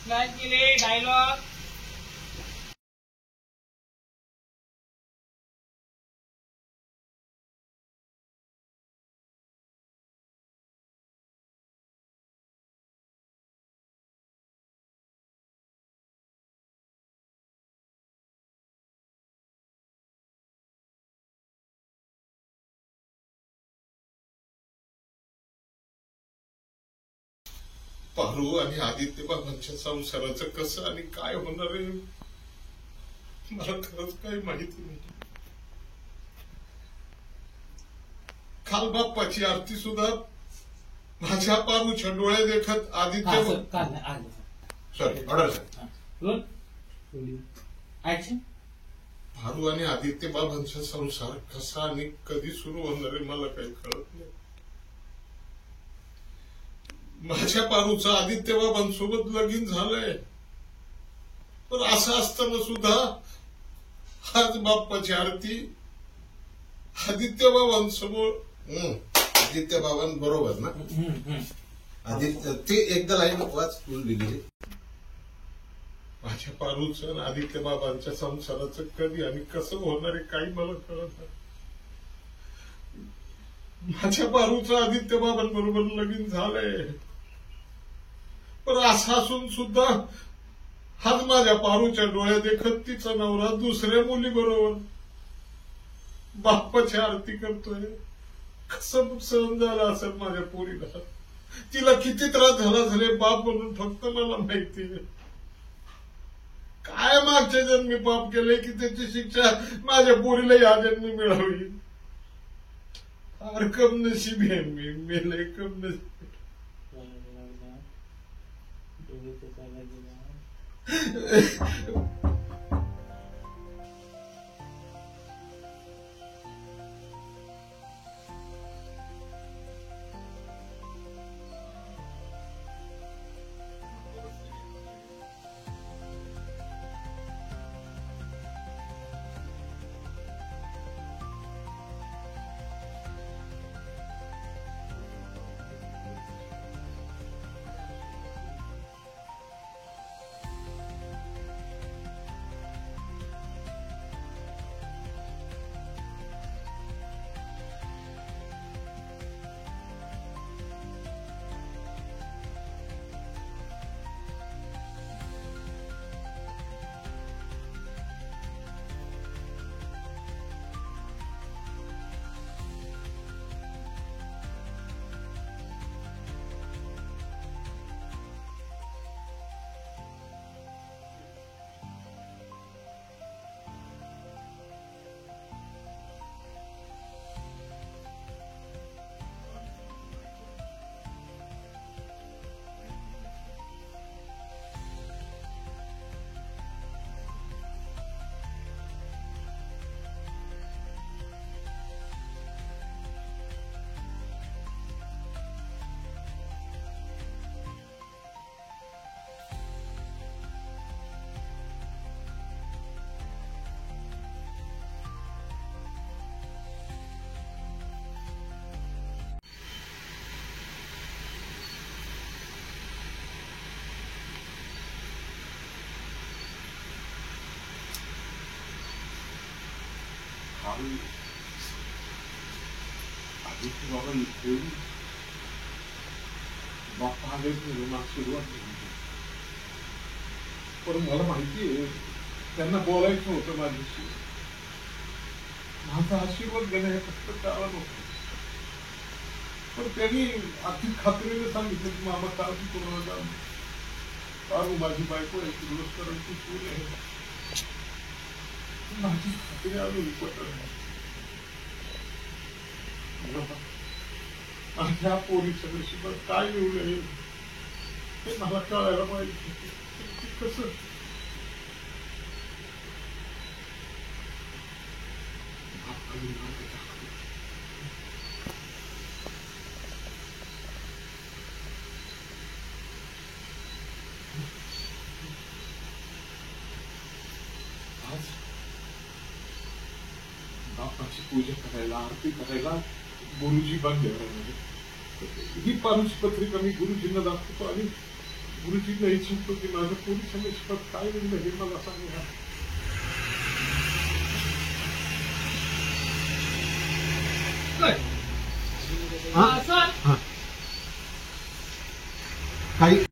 Flash गेले dialogue Paru आणि आदित्य बाबांच्या संसाराचं कसं आणि काय होणार आहे मला खरंच काही माहिती नाही. काल बाप्पाची आरती सुद्धा माझ्या पारूच्या डोळे देखत आदित्य सॉरी ऑर्डर पारू आणि आदित्य बाबांचा संसार कसा आणि कधी सुरू होणार आहे मला काही कळत नाही. माझ्या पारूचं आदित्य बाबांसोबत लगीन झालंय पण असं असताना सुद्धा आज बाप्पाची आरती आदित्य बाबांसमोर आदित्य बाबांबरोबर ना आदित्य ते एकदा लाईन वाच फुल दिली. माझ्या पारूचं आणि आदित्य बाबांच्या संसाराचं कधी आणि कसं होणार आहे काही मला कळत नाही. माझ्या पारूचं आदित्य बाबांबरोबर लगीन झालंय पण असं असून सुद्धा आज माझ्या पारूच्या डोळ्या देखत तिचा नवरा दुसऱ्या मुली बरोबर बाप्पाची आरती करतोय. कसं सहन झालं असेल माझ्या पोरीला. तिला किती त्रास झाला झाले बाप म्हणून फक्त मला माहितीये. काय मागच्या जन्मी पाप केले की त्याची शिक्षा माझ्या पोरीला या जन्मी मिळावी. फार कम नशीब आहे मी लय कम नशीब. आदित्य बाबा ठेवून बाप्पा आले सुरुवात झाली पण मला माहितीये त्यांना बोलायचं होतं माझ्याशी. माझा आशीर्वाद घेणं हे फक्त त्याला नव्हतं पण त्यांनी अगदी खात्रीने सांगितलं की मामा काळजी करू नका. पारू माझी बायको आहे दुरुस्तरांची सूर आहे. माझी खात्री आली पटत माझ्या पोरीच्या नशिबात काय येऊ नये हे मला कळायला पाहिजे. कसं आज बाप्पाची पूजा करायला आरती करायला गुरुजी बंद ही पारूची पत्रिका मी गुरुजींना दाखवतो आणि गुरुजींना ही चूक होती, माझं पोलीस नशिबात काय होईल हे मला सांगा. काही